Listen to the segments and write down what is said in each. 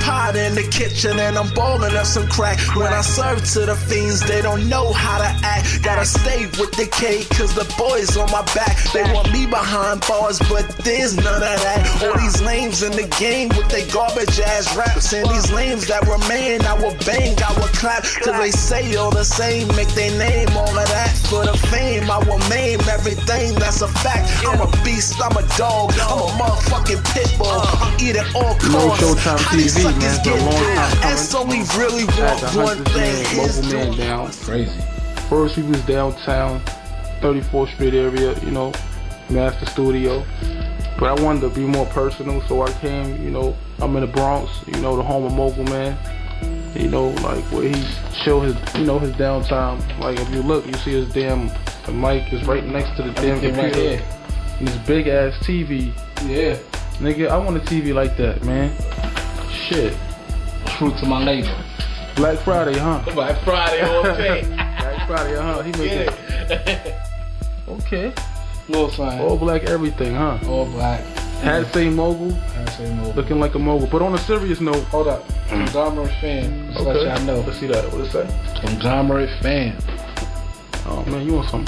pot in the kitchen and I'm balling up some crack. When I serve to the fiends, they don't know how to act. Gotta stay with the K, cause the boys on my back. They want me behind bars, but there's none of that. All these lames in the game with their garbage ass raps. And these lames that remain, I will bang, I will clap. Cause they say all the same, make their name all of that. For the fame, I will maim everything, that's a fact. I'm a beast, I'm a dog, I'm a motherfucking pit bull. I'm eating all costs. Sho-Time TV, man, for a long time. And so we really want one thing. Mogul man down. Crazy. First, we was downtown, 34th Street area, you know, Master Studio. But I wanted to be more personal, so I came, you know, I'm in the Bronx, you know, the home of Mogul man. You know, like where he show his, you know, his downtime. Like if you look, you see his damn, the mic is right next to the damn computer. Right here. And this big ass TV. Yeah. Nigga, I want a TV like that, man. Shit. True to my neighbor. Black Friday, huh? Black Friday all day. Black Friday, huh? He made it. Okay. Little sign. All black everything, huh? All black. Had say Mogul. Had say Mogul. Looking like a Mogul. But on a serious note. Hold up. Conglomerate fan. Just let y'all know. Let's see that. What it say? Conglomerate fan. Oh man, you want some?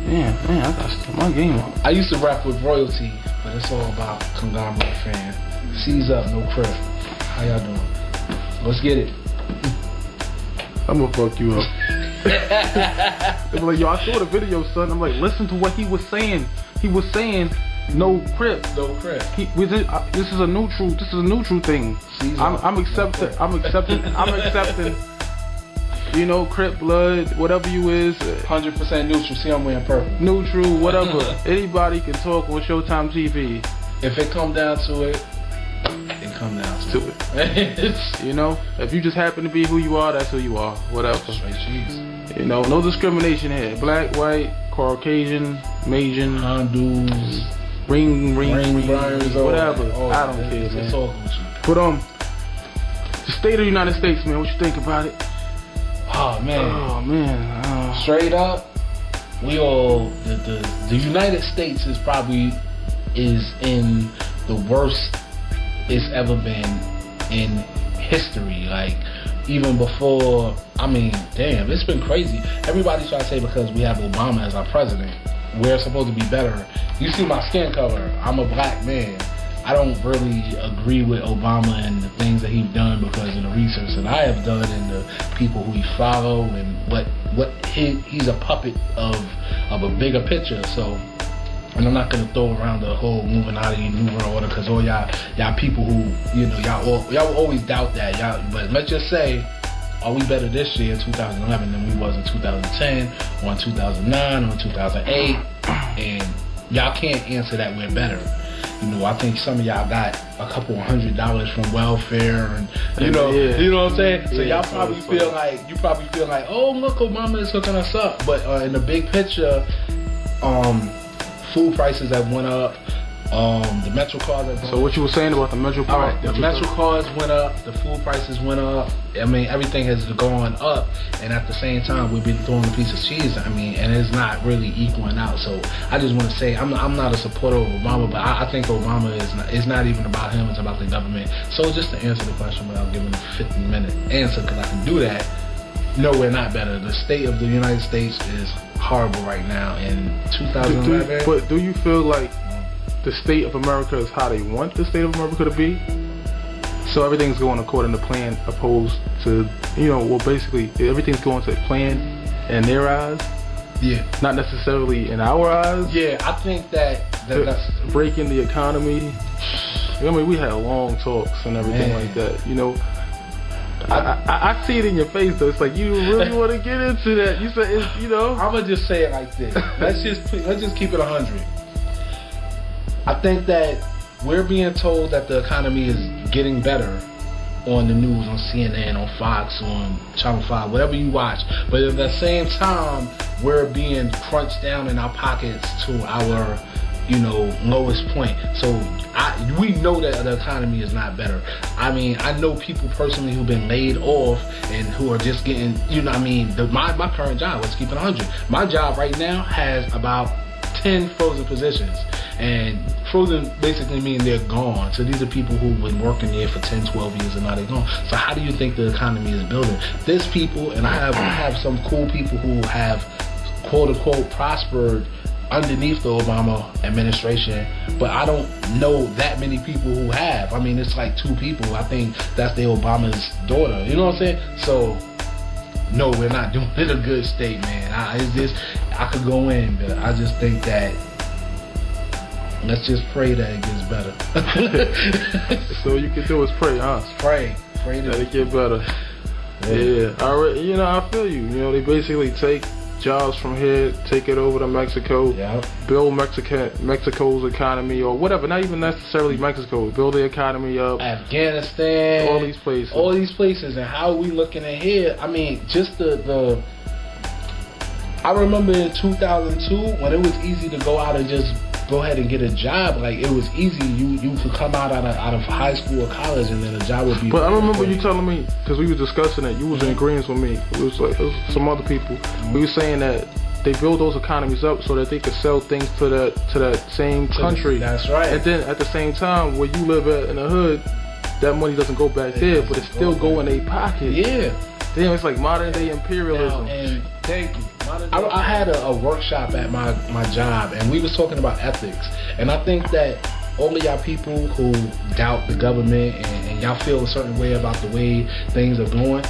Man, I gotta step my game up. I used to rap with royalty, but it's all about conglomerate fan. C's up, no crib. How y'all doing? Let's get it. I'm gonna fuck you up. They were like, yo, I saw the video, son. I'm like, listen to what he was saying. He was saying, no crib. No crib. This is a neutral. This is a neutral thing. I'm accepting. I'm accepting. You know, crip, blood, whatever you is. 100% neutral. See, I'm wearing purple. Neutral, whatever. Anybody can talk on Sho-Time TV. If it come down to it, it come down to it. You know, if you just happen to be who you are, that's who you are. Whatever. Straight cheese. You know, no discrimination here. Black, white, Caucasian, Majin, Hindus, ring, whatever. I don't care, man. But the state of the United States, man. What you think about it? Oh man. Oh man. Straight up, we all the United States is probably in the worst it's ever been in history. Like even before, I mean, damn, it's been crazy. Everybody's trying to say because we have Obama as our president, we're supposed to be better. You see my skin color, I'm a black man. I don't really agree with Obama and the things that he's done because of the research that I have done and the people who he follow and what he's a puppet of a bigger picture. So, and I'm not gonna throw around the whole moving out of the New World Order because all y'all people who, you know, y'all always doubt that. But let's just say, are we better this year in 2011 than we was in 2010 or in 2009 or in 2008? And y'all can't answer that we're better. You know, I think some of y'all got a couple $100 from welfare, and you know what I'm saying. So y'all probably feel like, oh look, Obama is hooking us up. But in the big picture, food prices have went up. The Metro cards have gone up. So what you were saying about the Metro cards? Alright, the Metro cards went up, the food prices went up. I mean, everything has gone up, and at the same time, we've been throwing a piece of cheese. I mean, and it's not really equaling out. So I just want to say, I'm not a supporter of Obama, but I think Obama is not even about him. It's about the government. So just to answer the question without giving a 50-minute answer, because I can do that. No, we're not better. The state of the United States is horrible right now in 2011. But do you feel like the state of America is how they want the state of America to be? So everything's going according to plan, opposed to, you know, well, basically everything's going to plan in their eyes. Yeah. Not necessarily in our eyes. Yeah, I think that's breaking the economy. I mean, we had long talks and everything like that. You know, I see it in your face though. It's like you really want to get into that. You said, you know. I'm gonna just say it like this. let's just keep it 100. I think that we're being told that the economy is getting better on the news, on CNN, on Fox, on Channel 5, whatever you watch. But at the same time, we're being crunched down in our pockets to our, you know, lowest point. So we know that the economy is not better. I mean, I know people personally who've been laid off and who are just getting, you know what I mean, my current job, let's keep it 100. My job right now has about 10 frozen positions. And frozen basically means they're gone. So these are people who've been working there for 10, 12 years and now they're gone. So how do you think the economy is building? There's people, and I have some cool people who have quote unquote prospered underneath the Obama administration, but I don't know that many people who have. I mean, it's like 2 people. I think that's the Obama's daughter. You know what I'm saying? So no, we're not doing it a good state, man. I could go in, but I just think that let's just pray that it gets better. So you can do is pray, huh? Pray that it get better. Yeah. Alright, you know, I feel you. You know, they basically take jobs from here, take it over to Mexico, build Mexico's economy or whatever, not even necessarily Mexico, build the economy up. Afghanistan, all these places. And how are we looking at here? I mean, just the I remember in 2002 when it was easy to go out and just go ahead and get a job. Like, it was easy. You could come out of high school or college and then a job would be. But I remember you telling me, because we were discussing it, you was in agreement with me. It was like some other people. We were saying that they build those economies up so that they could sell things to that same country. That's right. And then at the same time, where you live at in the hood, that money doesn't go back there, but it still go in their pocket. Yeah. Damn, it's like modern day imperialism. Now, and thank you. I had a workshop at my job, and we was talking about ethics. And I think that all of y'all people who doubt the government and y'all feel a certain way about the way things are going,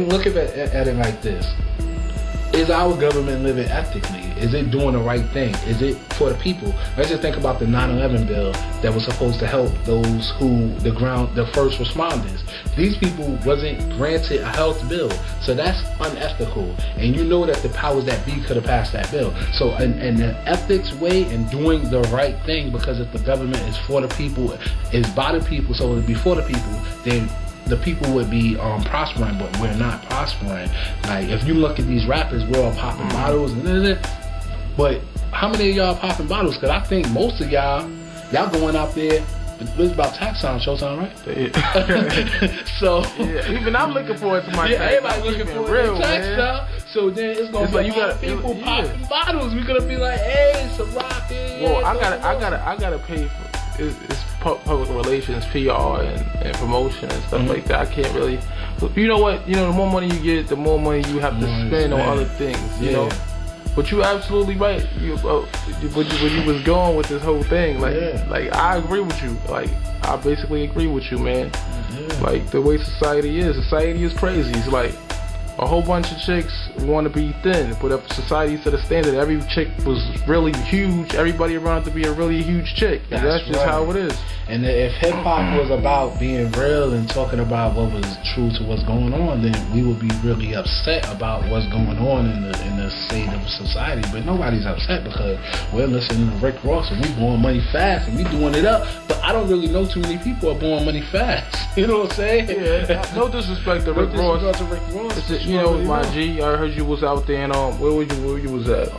look at it like this. Is our government living ethically? Is it doing the right thing? Is it for the people? Let's just think about the 9/11 bill that was supposed to help those the first responders. These people wasn't granted a health bill, so that's unethical. And you know that the powers that be could have passed that bill. So, in the ethics way and doing the right thing, because if the government is for the people, is by the people, so it would be for the people, then the people would be prospering, but we're not prospering. Like, if you look at these rappers, we're all popping bottles and but how many of y'all popping bottles? Because I think most of y'all going out there. It's about tax time, Sho-Time, right? Yeah. So even I'm looking forward to my tax. Everybody looking forward to tax time. So then it's gonna be like people popping bottles. We're gonna be like, hey, it's a rocket. Well, I gotta pay for it's public relations, PR, and promotion and stuff like that. I can't really. You know what? You know, the more money you get, the more money you have to spend on other things. You know. But you're absolutely right. When you was going with this whole thing, like I agree with you. Like, I basically agree with you, man. Like, the way society is crazy. It's like a whole bunch of chicks want to be thin, but if society set a standard, every chick was really huge, everybody around to be a really huge chick. And that's just how it is. And if hip hop was about being real and talking about what was true to what's going on, then we would be really upset about what's going on in the state of society. But nobody's upset because we're listening to Rick Ross and we blowing money fast and we doing it up. But I don't really know too many people are blowing money fast. You know what I'm saying? Yeah. No disrespect to Rick Ross. You know, my G, I heard you was out there and where you was at?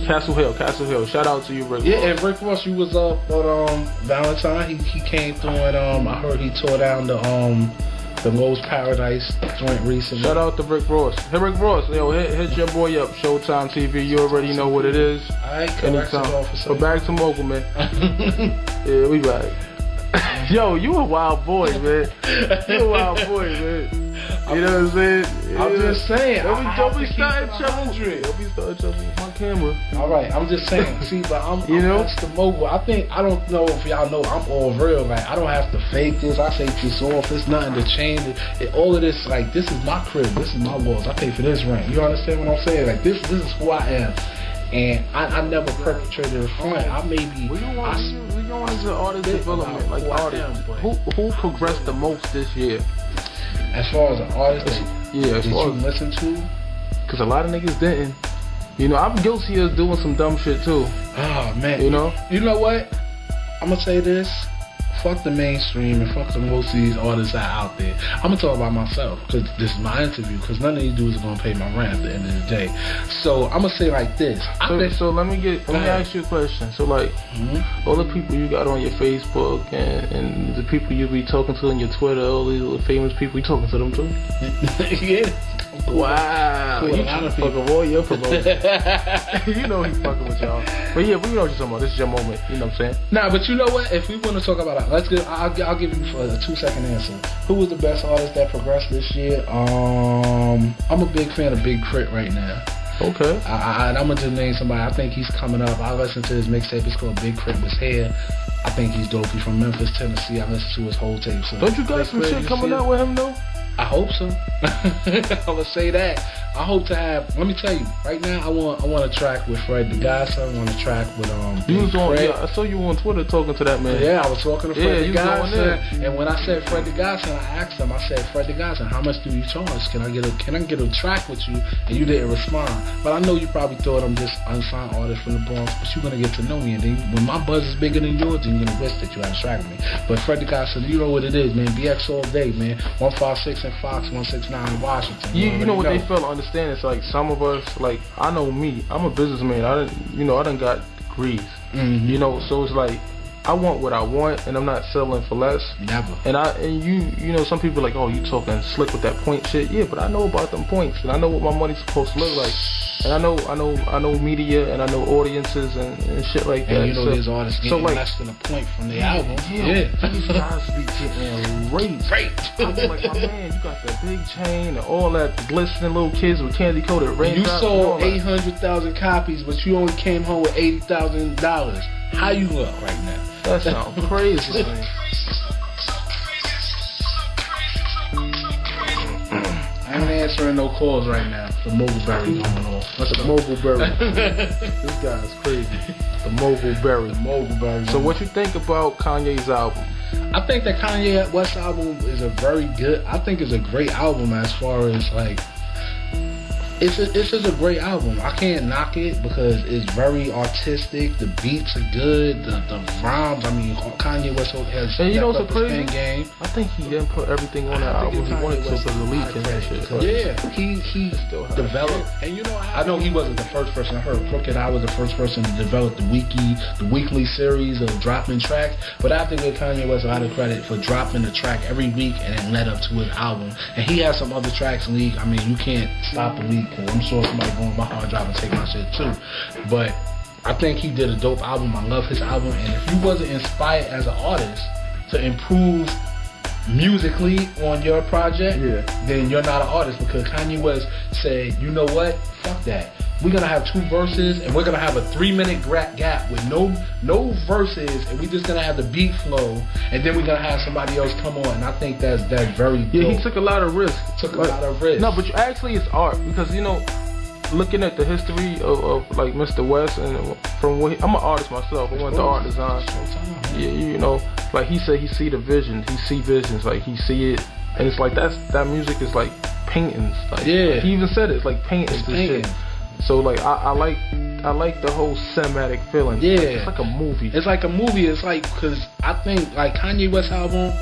Castle Hill. Shout out to you, Rick Ross. Yeah, and Rick Ross, you was up on Valentine. He came through and I heard he tore down the Lowe's Paradise joint recently. Shout out to Rick Ross. Hey, Rick Ross, yo, hit your boy up, Sho-Time TV. You already know what it is. Alright, correction officer. So back to Mogul, man. Yeah, we back. Yo, you a wild boy, man. You a wild boy, man. You know what I'm saying? I'm just saying. Don't be starting trouble. Don't be starting trouble with my camera. Alright, I'm just saying. See, but I'm the Mogul. I don't know if y'all know I'm all real. Like, I don't have to fake this. I say this off. It's nothing to change it. All of this, like, this is my crib. This is my walls. I pay for this rent. You understand what I'm saying? Like, this is who I am. And I never perpetrated a front. I maybe. We going into artist development, like artists. Who progressed the most this year? As far as an artist that you listen to? Because a lot of niggas didn't. You know, I'm guilty of doing some dumb shit too. Oh, man. You know? You know what? I'm going to say this. Fuck the mainstream and fuck the most of these artists that are out there. I'm going to talk about myself because this is my interview, because none of these dudes are going to pay my rent at the end of the day. So I'm going to say like this. So let me ask you a question. So like, all the people you got on your Facebook and the people you be talking to on your Twitter, all these little famous people, you talking to them too? Yeah. Wow. Cool, You trying to fuck up all your promotions. You know he fucking with y'all. But yeah, we know what you're talking about. This is your moment. You know what I'm saying? Nah, but you know what? If we want to talk about it, I'll give you a 2-second answer. Who was the best artist that progressed this year? I'm a big fan of Big Crit right now. Okay. I'm gonna just name somebody. I think he's coming up. I listened to his mixtape. It's called Big Crit Was Here. I think he's dope. He's from Memphis, Tennessee. I listened to his whole tape. So don't you got some shit coming out with him though? I hope so. I'm gonna say that. I hope to have. Let me tell you, right now I want to track with Fred the Godson. I want to track with You was on. Yeah, I saw you on Twitter talking to that man. Yeah, I was talking to Fred the Godson. And when I said Fred the Godson, I asked him. I said, Fred the Godson, how much do you charge? Can I get a track with you? And you didn't respond. But I know you probably thought I'm just unsigned artist from the Bronx. But you're gonna get to know me, and then when my buzz is bigger than yours, then you're gonna wish that you had a track with me. But Fred the Godson, you know what it is, man. BX all day, man. 156 and Fox 169 in Washington. You know what they fail to understand? It's like some of us, like I know me, I'm a businessman. I done got degrees. You know, so it's like I want what I want, and I'm not settling for less. Never. And you know, some people are like, oh, you talking slick with that point shit. Yeah, but I know about them points, and I know what my money's supposed to look like. And I know media, and I know audiences and shit like that. And you know, there's artists getting less than a point from the album. Yeah. These guys be getting raped. I mean, like, my man, you got that big chain and all that glistening little kids with candy coated raindrops. You sold 800,000 copies, but you only came home with $80,000. How you look right now? That sounds crazy, man. I ain't answering no calls right now. The Mogul Berry going on. That's a Mogul Berry. This guy's crazy. The Mogul Berry. Mogul Berry. So what you think about Kanye's album? I think that Kanye West album is a great album as far as like, it's just a great album. I can't knock it because it's very artistic. The beats are good. The rhymes. I mean, Kanye West has. And you know what's crazy? Game. I think he didn't put everything on that album. He wanted to put the leak and that shit. Yeah, he developed. And you know, I know he wasn't the first person. I heard Crooked I was the first person to develop the weekly series of dropping tracks. But I have to give Kanye West a lot of credit for dropping the track every week and it led up to his album. And he has some other tracks leak. I mean, you can't stop a leak. Cause I'm sure somebody go on my hard drive and take my shit too. But I think he did a dope album. I love his album. And if you wasn't inspired as an artist to improve musically on your project, then you're not an artist. Because Kanye West said, you know what? Fuck that. We're gonna have 2 verses and we're gonna have a 3-minute gap with no verses, and we're just gonna have the beat flow, and then we're gonna have somebody else come on. And I think that's very dope. Yeah, he took a lot of risks. No, but actually it's art, because you know, looking at the history of like Mr. West, and from what I'm an artist myself. I went to art design. Yeah, you know, like he said, he see the vision. He see visions. Like he see it, and it's like that music is like paintings. Like, he even said it, it's like paintings and shit. So like I like the whole cinematic feeling. Yeah, it's like a movie. It's like a movie. It's like, because I think like Kanye West album,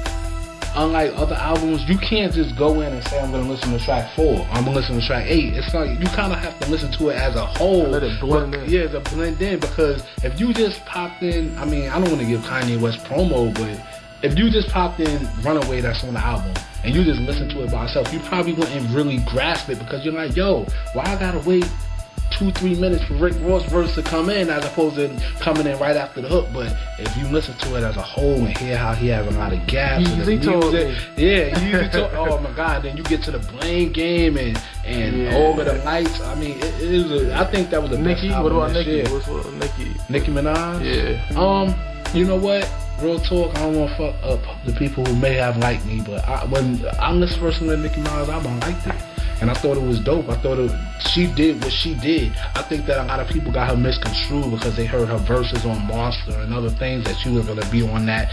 unlike other albums, you can't just go in and say I'm gonna listen to track 4, I'm gonna listen to track 8. It's like you kind of have to listen to it as a whole. Let it blend in. Yeah, to blend in, because if you just popped in, I mean, I don't want to give Kanye West promo, but if you just popped in Runaway that's on the album and you just listen to it by yourself, you probably wouldn't really grasp it, because you're like, yo, why I gotta wait 2-3 minutes for Rick Ross verse to come in as opposed to coming in right after the hook? But if you listen to it as a whole and hear how he has a lot of gaps and the music, oh my God, then you get to the Blame Game and Over the Lights. I mean, I think that was the best album. What about Nicki? What's Nicki? Nicki Minaj? Yeah. You know what? Real talk, I don't want to fuck up the people who may have liked me, but when I listened first to Nicki Minaj's album, I liked it. And I thought it was dope. I thought she did what she did. I think that a lot of people got her misconstrued because they heard her verses on Monster and other things, that she was going to be on that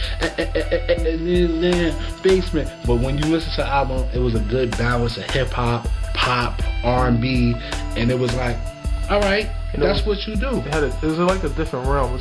basement. But when you listen to the album, it was a good balance of hip-hop, pop, R&B, and it was like, all right, that's what you do. It was like a different realm.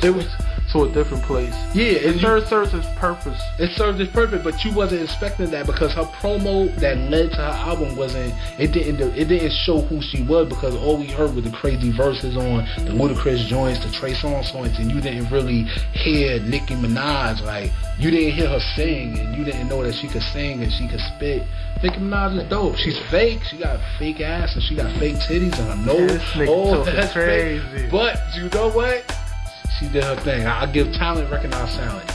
to a different place. Yeah, it serves its purpose. It served its purpose, but you wasn't expecting that because her promo that led to her album it didn't show who she was, because all we heard was the crazy verses on the Ludacris joints, the Trey Songz joints, and you didn't really hear Nicki Minaj. Like, you didn't hear her sing, and you didn't know that she could sing and she could spit. Nicki Minaj is dope. She's fake. She got fake ass and she got fake titties and her nose. Oh, that's crazy. Fake. But you know what? She did her thing. I give talent recognize talent.